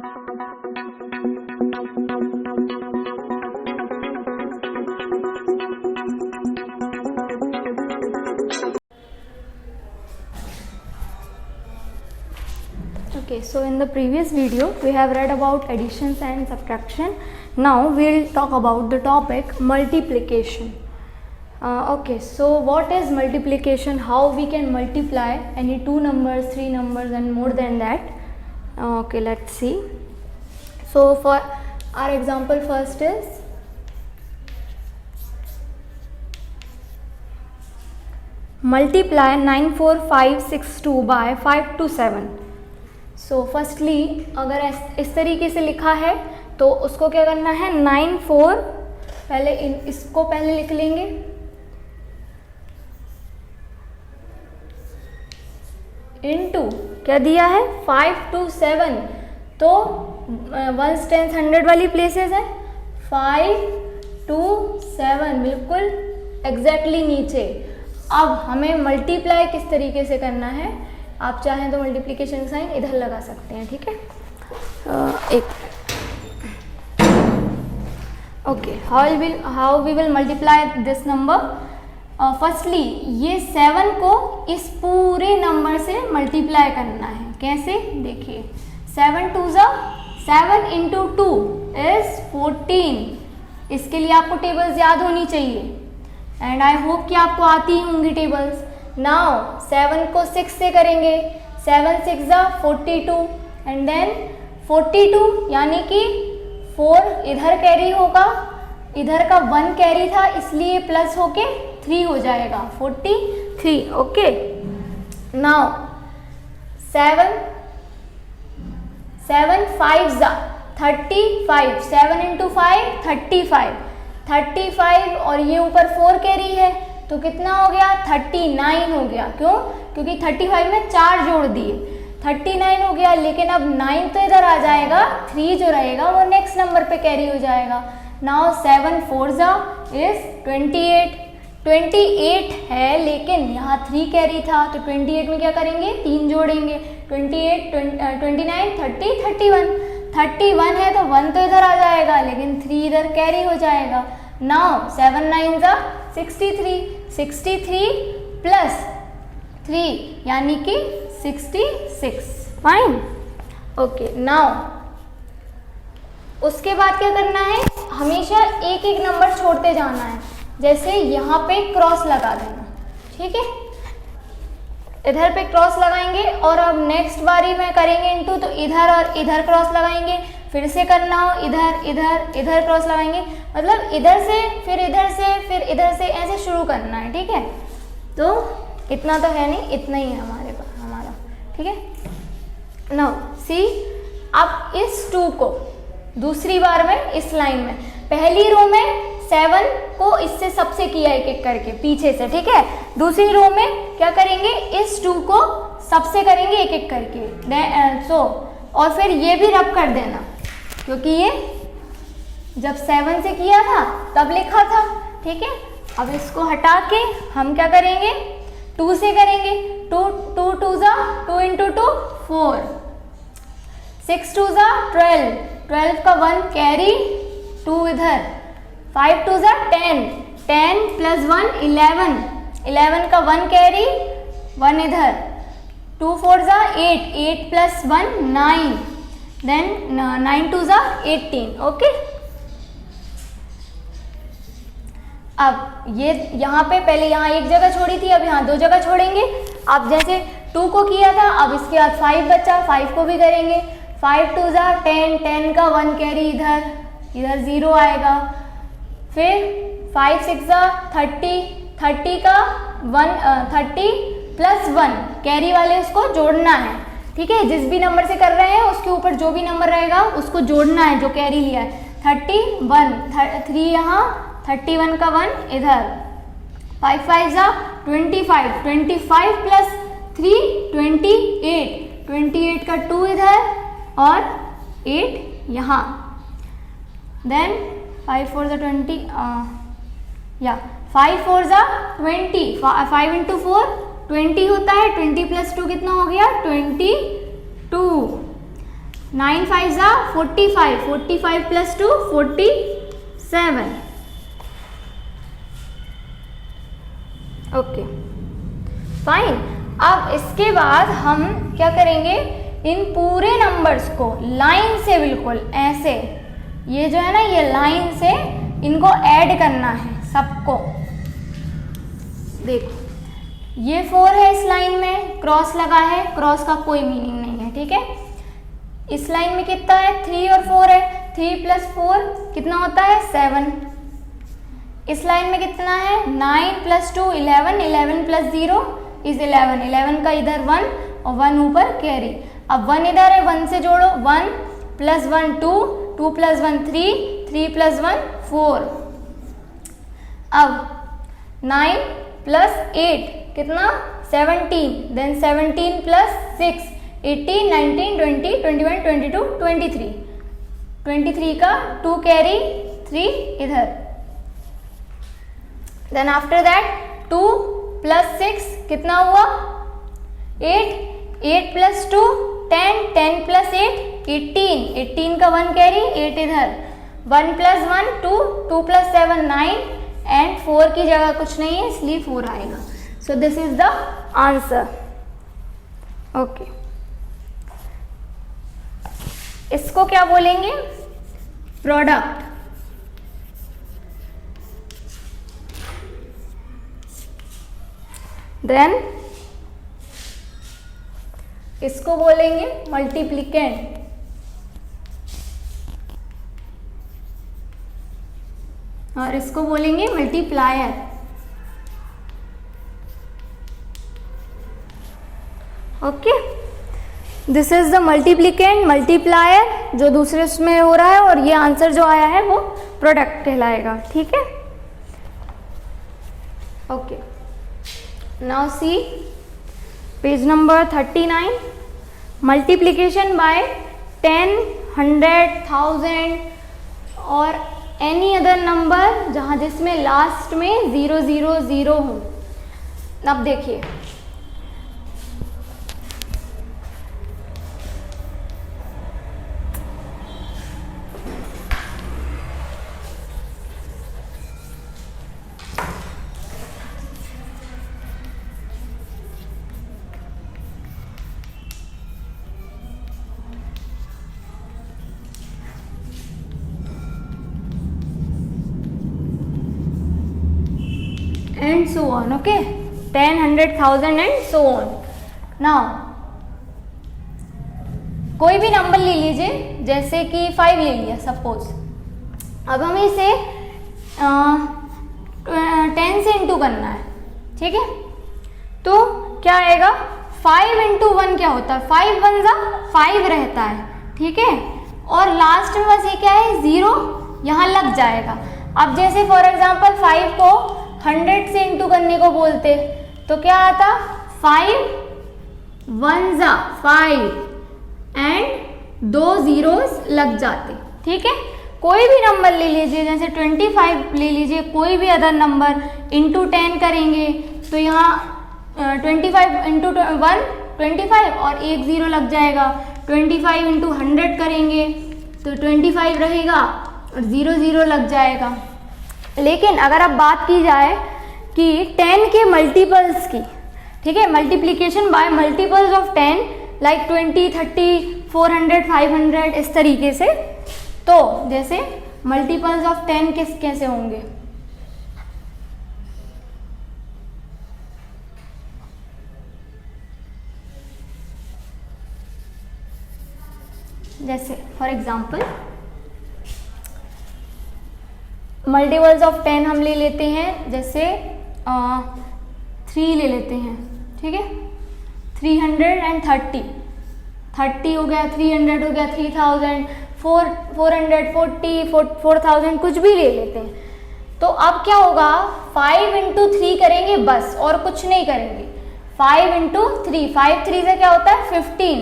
Okay, so in the previous video we have read about additions and subtraction. Now we will talk about the topic multiplication. Okay, so what is multiplication? How we can multiply any two numbers, three numbers and more than that. Okay, let's see. So for our example first is multiply 94562 by 527. So firstly अगर इस तरीके से लिखा है तो उसको क्या करना है, 94 पहले इसको पहले लिख लेंगे, इनटू क्या दिया है 527, तो 1s 10s 100 वाली प्लेसेस है 527 बिल्कुल एग्जैक्टली नीचे। अब हमें मल्टीप्लाई किस तरीके से करना है, आप चाहें तो मल्टीप्लिकेशन साइन इधर लगा सकते हैं, ठीक है। Okay, how we will multiply this number. Firstly ये 7 को इस पूरे नंबर से मल्टीप्लाई करना है। कैसे, देखिए 7 2 7 इंटू 2 इज 14। इसके लिए आपको टेबल्स याद होनी चाहिए एंड आई होप कि आपको आती ही होंगी टेबल्स। नाउ 7 को 6 से करेंगे, 7 6 42 एंड देन 42 यानी कि 4 इधर कैरी होगा, इधर का 1 कैरी था इसलिए प्लस होके 3 हो जाएगा 43। ओके, नाउ 7 5 35, 7 इंटू 5 35 और ये ऊपर 4 कैरी है तो कितना हो गया 39 हो गया। क्यों, क्योंकि 35 में 4 जोड़ दिए 39 हो गया। लेकिन अब 9 तो इधर आ जाएगा, 3 जो रहेगा वो नेक्स्ट नंबर पे कैरी हो जाएगा। नाउ 7 4 इज 28 है लेकिन यहाँ 3 कैरी था तो 28 में क्या करेंगे 3 जोड़ेंगे 28 29 30 31 है तो 1 तो इधर आ जाएगा लेकिन 3 इधर कैरी हो जाएगा। नाउ 7 9 63 प्लस 3 यानी कि 66। फाइन। ओके, नाउ उसके बाद क्या करना है, हमेशा एक एक नंबर छोड़ते जाना है। जैसे यहाँ पे क्रॉस लगा देना, ठीक है, इधर पे क्रॉस लगाएंगे और अब नेक्स्ट बारी में करेंगे इनटू तो इधर और इधर क्रॉस लगाएंगे, फिर से करना हो इधर क्रॉस लगाएंगे, मतलब इधर से फिर इधर से ऐसे शुरू करना है, ठीक है। तो इतना तो है नहीं, इतना ही है हमारा, ठीक है। नाउ सी, अब इस 2 को दूसरी बार में इस लाइन में पहली रो में 7 को इससे सबसे किया एक एक करके पीछे से, ठीक है। दूसरी रो में क्या करेंगे, इस 2 को सबसे करेंगे एक एक करके। और फिर ये भी रब कर देना क्योंकि ये जब 7 से किया था तब लिखा था, ठीक है। अब इसको हटा के हम क्या करेंगे 2 से करेंगे, 2 2 2 इंटू 2 4, 6 2 12 का 1 कैरी 2 इधर, 5 2 10 प्लस 1 11 का 1 कैरी 1 इधर, 2 4 8 प्लस 1 9, देन 9 2 18। ओके, अब ये यहाँ पे पहले यहाँ एक जगह छोड़ी थी, अब यहाँ 2 जगह छोड़ेंगे। अब जैसे 2 को किया था, अब इसके बाद 5 बचा, 5 को भी करेंगे, 5 2 10 का 1 कैरी इधर 0 आएगा, फिर 5 6 30 का 30 प्लस 1 कैरी वाले उसको जोड़ना है, ठीक है। जिस भी नंबर से कर रहे हैं उसके ऊपर जो भी नंबर रहेगा उसको जोड़ना है जो कैरी लिया है। 31 3 यहाँ, 31 का 1 इधर, 5 5 25 प्लस 3 28 का 2 इधर और 8 यहाँ, देन 5 4 20 5 4 20, 5 इंटू 4 20 होता है, 20 प्लस 2 कितना हो गया 22, 9 5 जा 45, 45 प्लस 2 47। Okay fine. अब इसके बाद हम क्या करेंगे, इन पूरे नंबर्स को लाइन से बिल्कुल ऐसे, ये जो है ना ये लाइन से इनको ऐड करना है सबको। देखो ये 4 है, इस लाइन में क्रॉस लगा है, क्रॉस का कोई मीनिंग नहीं है, ठीक है। इस लाइन में कितना है, 3 और 4 है, 3 प्लस 4 कितना होता है 7। इस लाइन में कितना है 9 प्लस 2 11, 11 प्लस 0 इज 11, 11 का इधर 1 और 1 ऊपर कैरी। अब 1 इधर है, 1 से जोड़ो, 1 प्लस 1 2, 2 प्लस 1 3, 3 प्लस 1 4। अब 9 प्लस 8 कितना 17, देन 17 प्लस 6 18 19 20 21 22 23, 23 का 2 कैरी 3 इधर। देन आफ्टर दैट 2 प्लस 6 कितना हुआ 8, 8 प्लस 2 10, 10 प्लस 8 18, 18 का 1 कैरी 8 इधर। 1 प्लस 1 2, 2 प्लस 7 9 एंड 4 की जगह कुछ नहीं है इसलिए 4 आएगा। सो this is the answer. Okay, इसको क्या बोलेंगे, प्रोडक्ट। देन इसको बोलेंगे मल्टीप्लिकेंट। और इसको बोलेंगे multiplier. Okay, this is the multiplicand, multiplier जो दूसरे उसमें हो रहा है, और ये आंसर जो आया है वो प्रोडक्ट कहलाएगा, ठीक है। Okay, now see page number 39, multiplication bye 10, 100, 1000 और एनी अदर नंबर जहाँ जिसमें लास्ट में 0 0 0 हो। अब देखिए and so on, okay, 10, 100, 1000 and so on. Now कोई भी नंबर ले लीजिए, जैसे कि 5 ले लिया सपोज। अब हमें इसे 10 से इंटू करना है, ठीक है। तो क्या आएगा, 5 इंटू 1 क्या होता है, 5 1 जा 5 रहता है, ठीक है। और लास्ट में बस ये क्या है 0 यहाँ लग जाएगा। अब जैसे फॉर एग्जांपल 5 को 100 से इंटू करने को बोलते तो क्या आता, 5 1 जा 5 एंड 2 zeros लग जाते, ठीक है। कोई भी नंबर ले लीजिए, जैसे 25 ले लीजिए, कोई भी अदर नंबर इंटू 10 करेंगे तो यहाँ 25 इंटू 1 25 और 1 0 लग जाएगा। 25 इंटू 100 करेंगे तो 25 रहेगा और 0 0 लग जाएगा। लेकिन अगर अब बात की जाए कि 10 के मल्टीपल्स की, ठीक है, multiplication bye multiples of 10 like 20 30 400 500 इस तरीके से, तो जैसे मल्टीपल्स ऑफ 10 कैसे होंगे, जैसे फॉर एग्जांपल मल्टीपल्स ऑफ 10 हम ले लेते हैं, जैसे 3 ले लेते हैं, ठीक है। 330 30 हो गया, 300 हो गया, 3000 440 4000 कुछ भी ले लेते हैं। तो अब क्या होगा, 5 इंटू 3 करेंगे बस, और कुछ नहीं करेंगे। 5 इंटू 3, 5 3 से क्या होता है 15,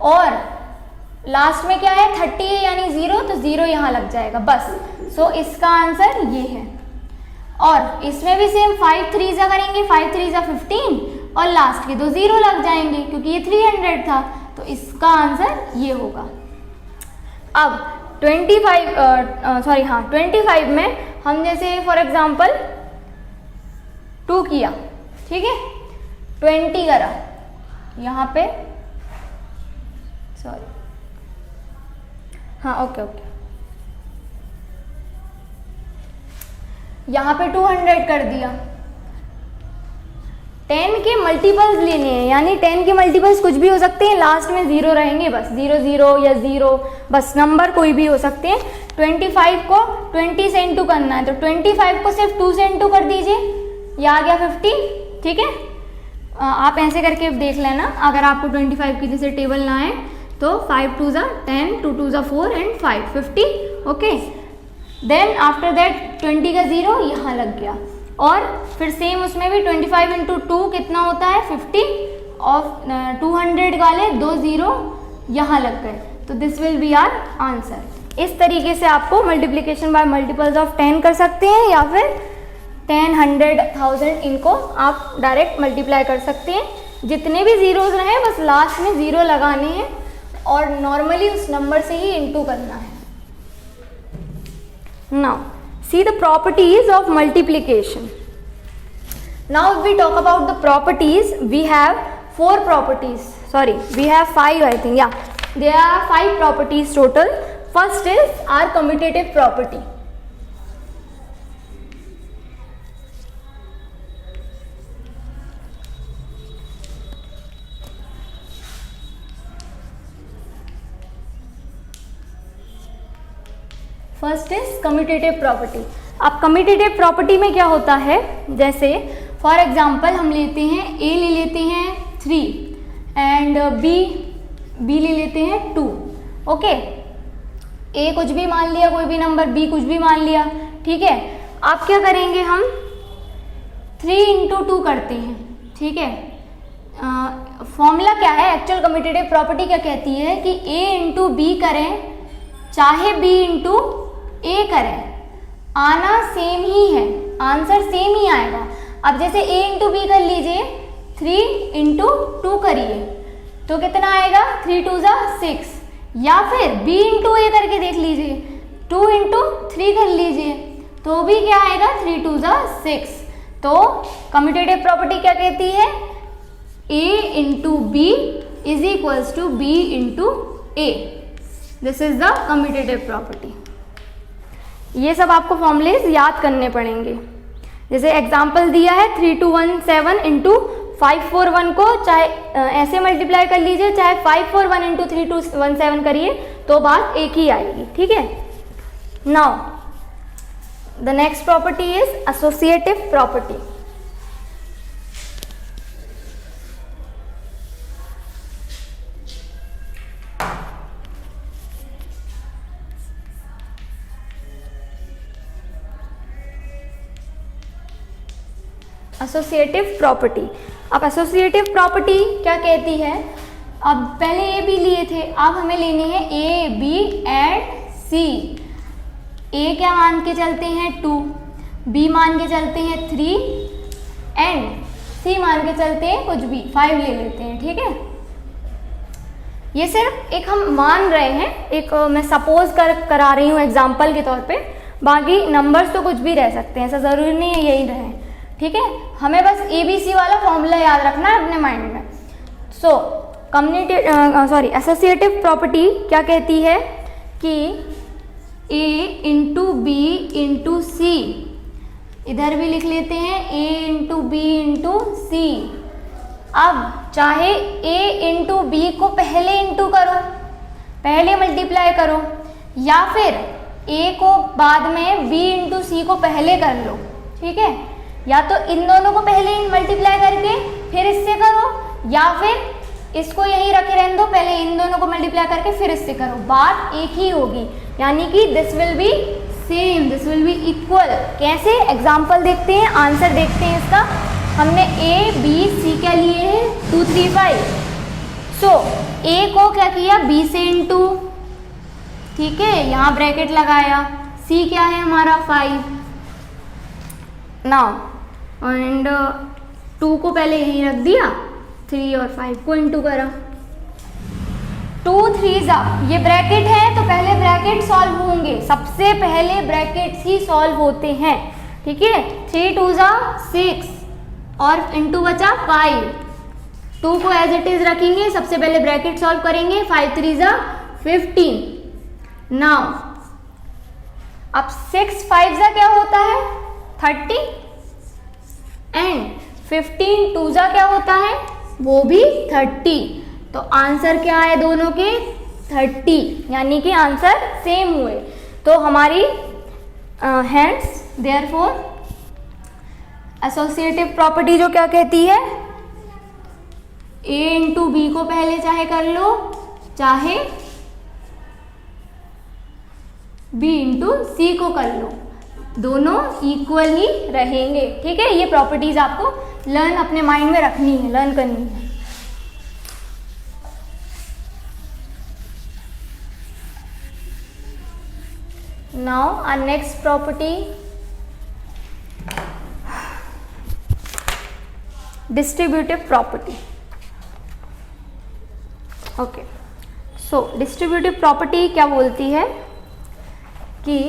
और लास्ट में क्या है 30 है यानी 0, तो 0 यहाँ लग जाएगा बस। सो इसका आंसर ये है। और इसमें भी सेम 5 3 से करेंगे, 5 3 से 15 और लास्ट के 2 0 लग जाएंगे क्योंकि ये 300 था, तो इसका आंसर ये होगा। अब 25 में हम जैसे फॉर एग्जांपल 2 किया, ठीक है, 20 करा यहाँ पे, सॉरी हाँ ओके, यहाँ पे 200 कर दिया। 10 के मल्टीपल्स लेने हैं, यानी 10 के मल्टीपल्स कुछ भी हो सकते हैं, लास्ट में 0 रहेंगे बस, 0 0 या 0, बस नंबर कोई भी हो सकते हैं। 25 को 20 से इंटू करना है, तो 25 को सिर्फ 2 से इंटू कर दीजिए, ये आ गया 50, ठीक है। आप ऐसे करके देख लेना, अगर आपको 25 की जैसे टेबल ना आए तो 5 2 ज़ा 10, 2 2 ज़ा 4 and 5 50, okay. Then after that 20 का 0 यहाँ लग गया, और फिर सेम उसमें भी 25 इंटू 2 कितना होता है 50, और 200 वाले 2 0 यहाँ लग गए, तो this will be our answer. इस तरीके से आपको मल्टीप्लिकेशन बाय मल्टीपल्स ऑफ 10 कर सकते हैं, या फिर 10 100 1000 इनको आप डायरेक्ट मल्टीप्लाई कर सकते हैं। जितने भी ज़ीरोज़ रहें बस लास्ट में 0 लगाने हैं, और नॉर्मली उस नंबर से ही इंटू करना है। Now see the properties of multiplication. Now if we talk about the properties, we have 4 properties, sorry we have 5 I think, yeah, there are 5 properties total. First is our commutative property. First is commutative property. अब commutative property में क्या होता है, जैसे for example हम लेते हैं ए ले लेते हैं 3 एंड बी ले लेते हैं 2, ओके। ए कुछ भी मान लिया, कोई भी नंबर, बी कुछ भी मान लिया, ठीक है। आप क्या करेंगे, हम 3 इंटू 2 करते हैं, ठीक है। फॉर्मूला क्या है, एक्चुअल कम्यूटेटिव प्रॉपर्टी क्या कहती है कि ए इंटू बी करें चाहे बी इंटू ए करें, आना सेम ही है, आंसर सेम ही आएगा। अब जैसे ए इंटू बी कर लीजिए, 3 इंटू 2 करिए तो कितना आएगा, 3 2 ज़ा 6, या फिर बी इंटू ए करके देख लीजिए, 2 इंटू 3 कर लीजिए तो भी क्या आएगा, 3 2 ज़ा 6। तो कम्यूटेटिव प्रॉपर्टी क्या कहती है, A into B is equals to B into A, this is the commutative property. ये सब आपको फॉर्मूलेज याद करने पड़ेंगे। जैसे एग्जांपल दिया है 3217 इंटू 541 को चाहे ऐसे मल्टीप्लाई कर लीजिए, चाहे 541 इंटू 3217 करिए तो बात एक ही आएगी, ठीक है। Now the next property is associative property. Associative property. अब एसोसिएटिव प्रॉपर्टी क्या कहती है, अब पहले ए बी लिए थे, अब हमें लेने हैं ए बी एंड सी। ए क्या मान के चलते हैं 2, बी मान के चलते हैं 3 एंड सी मान के चलते हैं कुछ भी 5 ले लेते हैं, ठीक है। ये सिर्फ एक हम मान रहे हैं, एक मैं सपोज करा रही हूँ एग्जाम्पल के तौर पे, बाकी नंबर्स तो कुछ भी रह सकते हैं, ऐसा ज़रूरी नहीं है यही रहे, ठीक है। हमें बस ABC वाला फॉर्मूला याद रखना है अपने माइंड में। सो एसोसिएटिव प्रॉपर्टी क्या कहती है कि A इंटू बी इंटू सी, इधर भी लिख लेते हैं A इंटू बी इंटू सी। अब चाहे A इंटू बी को पहले इंटू करो, पहले मल्टीप्लाई करो, या फिर A को बाद में B इंटू सी को पहले कर लो, ठीक है। या तो इन दोनों को पहले मल्टीप्लाई करके फिर इससे करो, या फिर इसको यहीं रखे रहने दो, पहले इन दोनों को मल्टीप्लाई करके फिर इससे करो, बात एक ही होगी, यानी कि this will B same, this will B equal. कैसे, एग्जाम्पल देखते हैं, आंसर देखते हैं इसका। हमने ए बी सी क्या लिए हैं 2 3 5, सो ए को क्या किया बी से इंटू, ठीक है, यहाँ ब्रैकेट लगाया, सी क्या है हमारा 5, नाउ एंड 2 को पहले यहीं रख दिया, 3 और 5 को इंटू करा, 2 3 ज़ा, ये ब्रैकेट है तो पहले ब्रैकेट सॉल्व होंगे, सबसे पहले ब्रैकेट्स ही सॉल्व होते हैं, ठीक है। 3 2 जा 6 और इनटू बचा 5, 2 को एज इट इज रखेंगे, सबसे पहले ब्रैकेट सॉल्व करेंगे, 5 3 जा 15। नाउ अब 6 5 जा क्या होता है 30 एंड 15 2 जा क्या होता है वो भी 30। तो आंसर क्या है दोनों के 30, यानी कि आंसर सेम हुए। तो हमारी हेंस देयरफॉर एसोसिएटिव प्रॉपर्टी जो क्या कहती है, A इंटू बी को पहले चाहे कर लो, चाहे B इंटू सी को कर लो, दोनों इक्वल ही रहेंगे, ठीक है। ये प्रॉपर्टीज आपको लर्न अपने माइंड में रखनी है, लर्न करनी है। Now our next property, distributive property. Okay, so distributive property क्या बोलती है कि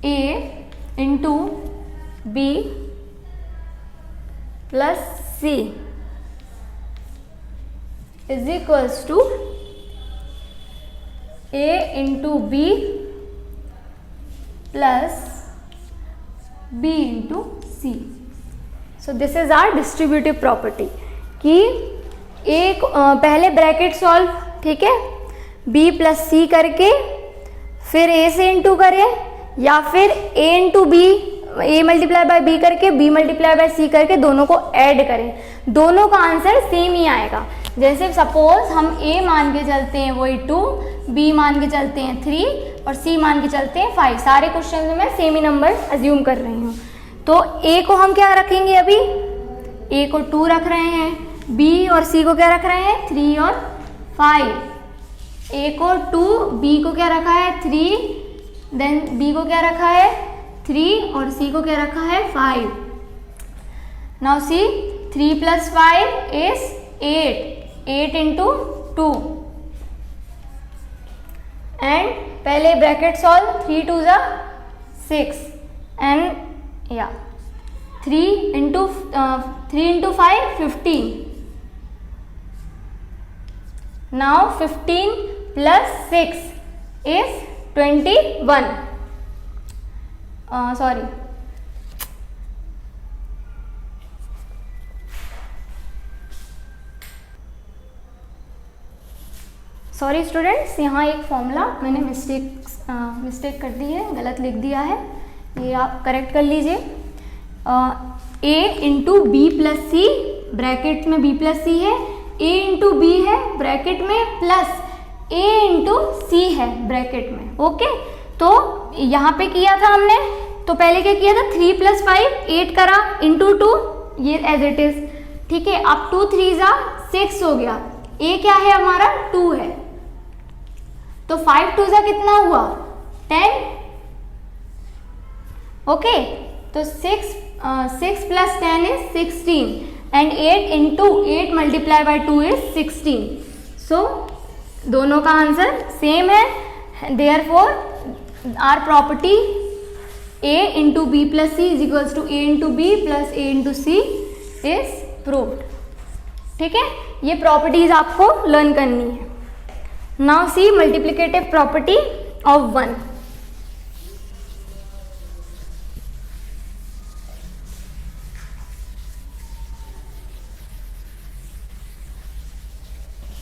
A into B plus C is equals to A into B plus B into C। So this is our distributive property कि एक पहले bracket solve, ठीक है, B plus C करके फिर A से इंटू करें, या फिर A into B, A multiply by B करके B मल्टीप्लाई बाय C करके दोनों को ऐड करें, दोनों का आंसर सेम ही आएगा। जैसे सपोज हम A मान के चलते हैं वही 2, B मान के चलते हैं 3 और C मान के चलते हैं 5। सारे क्वेश्चन में मैं सेम ही नंबर अज्यूम कर रही हूँ। तो A को हम क्या रखेंगे, अभी A को 2 रख रहे हैं, B और C को क्या रख रहे हैं 3 और 5। A को 2, B को क्या रखा है 3, देन B को क्या रखा है 3 और C को क्या रखा है 5। Now see 3 plus 5 is 8 into 2 and पहले ब्रैकेट सॉल्व, 3 2 जा 6 एंड या 3 into 5 15। Now 15 plus 6 is 21, sorry students, यहाँ एक फॉर्मूला मैंने मिस्टेक कर दी है, गलत लिख दिया है, ये आप करेक्ट कर लीजिए। A into B plus C, bracket में B प्लस सी है, A इंटू बी है ब्रैकेट में, प्लस A इंटू सी है ब्रैकेट में। ओके, तो यहाँ पे किया था हमने, तो पहले क्या किया था 3 प्लस 5 8 करा इंटू 2, ये एज इट इज, ठीक है। अब 2 3 जा 6 हो गया, A क्या है हमारा 2 है, तो 5 2 जा कितना हुआ 10। ओके, तो 6 plus 10 is 16 and 8 into 8 multiply by 2 is 16। So दोनों का आंसर सेम है, therefore our property A into B plus C is equals to A into B plus A into C is proved, ठीक है। ये properties आपको learn करनी है। Now see multiplicative property of 1।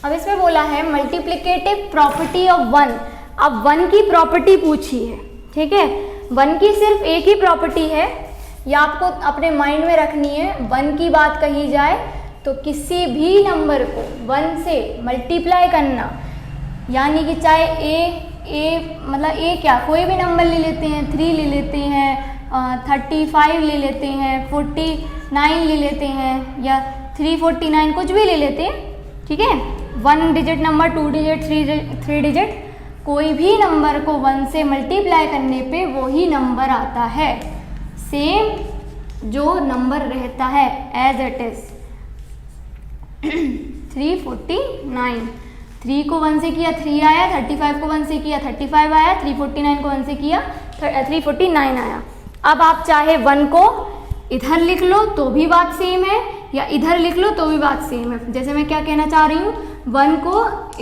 अब इसमें बोला है मल्टीप्लिकेटिव प्रॉपर्टी ऑफ 1। अब 1 की प्रॉपर्टी पूछी है, ठीक है। 1 की सिर्फ एक ही प्रॉपर्टी है, ये आपको अपने माइंड में रखनी है। 1 की बात कही जाए तो किसी भी नंबर को 1 से मल्टीप्लाई करना, यानी कि चाहे मतलब A क्या कोई भी नंबर ले लेते हैं, 3 ले लेते हैं, 35 ले लेते हैं, 49 ले लेते हैं, या 349 कुछ भी ले लेते हैं, ठीक है। 1 डिजिट नंबर, 2 डिजिट, 3 डिजिट, कोई भी नंबर को 1 से मल्टीप्लाई करने पे वही नंबर आता है। सेम जो नंबर रहता है एज इट इज 349। 3 को 1 से किया 3 आया, 35 को 1 से किया 35 आया, 349 को 1 से किया 349 आया। अब आप चाहे 1 को इधर लिख लो तो भी बात सेम है, या इधर लिख लो तो भी बात सेम है। जैसे मैं क्या कहना चाह रही हूँ, 1 को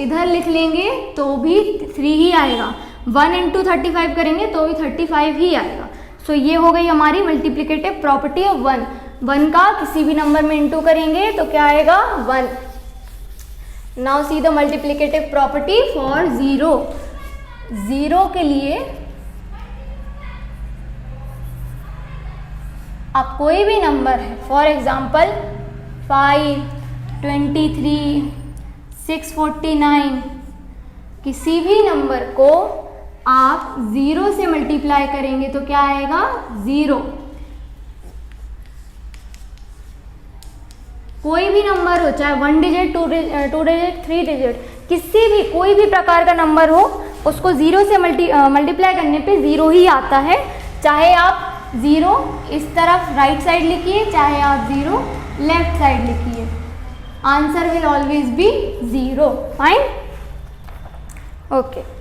इधर लिख लेंगे तो भी 3 ही आएगा, 1 इंटू 35 करेंगे तो भी 35 ही आएगा। सो ये हो गई हमारी मल्टीप्लिकेटिव प्रॉपर्टी ऑफ 1। 1 का किसी भी नंबर में इंटू करेंगे तो क्या आएगा 1। Now see the multiplicative property for 0। 0 के लिए अब कोई भी नंबर है, फॉर एग्जाम्पल 5, 23, 649, किसी भी नंबर को आप 0 से मल्टीप्लाई करेंगे तो क्या आएगा 0। कोई भी नंबर हो, चाहे 1 डिजिट, 2 डिजिट, 3 डिजिट, किसी भी कोई भी प्रकार का नंबर हो, उसको 0 से मल्टीप्लाई करने पे 0 ही आता है। चाहे आप 0 इस तरफ राइट साइड लिखिए, चाहे आप 0 लेफ्ट साइड लिखिए, answer will always be 0। Fine, okay.